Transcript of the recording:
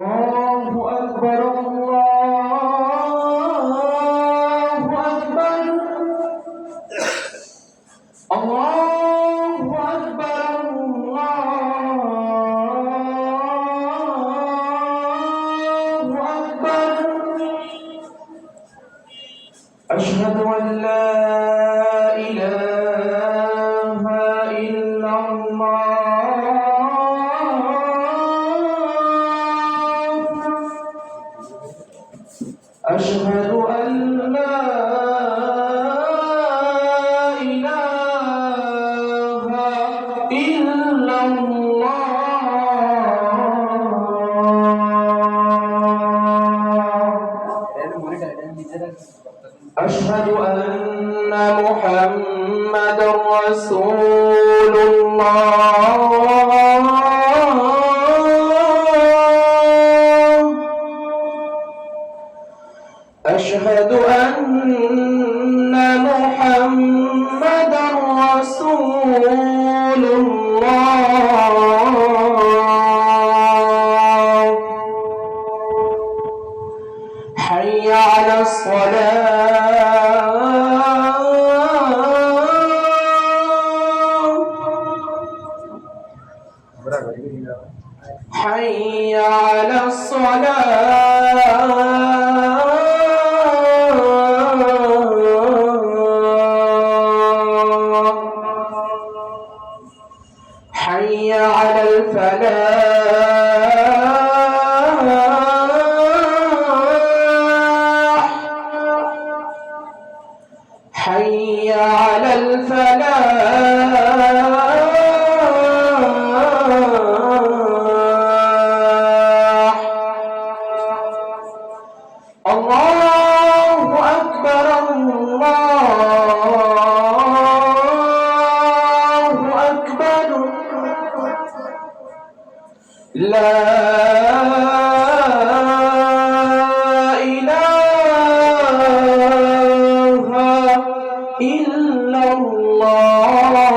الله أكبر الله أكبر الله أكبر الله أكبر أشهد أن لا إله إلا أشهد أن لا إله إلا أشهد أن محمدا رسول الله أشهد أن محمدا رسول الله حي على الصلاة حي على الصلاة حي على الفلاح حي على الفلاح الله أكبر الله أكبر لا إله إلا الله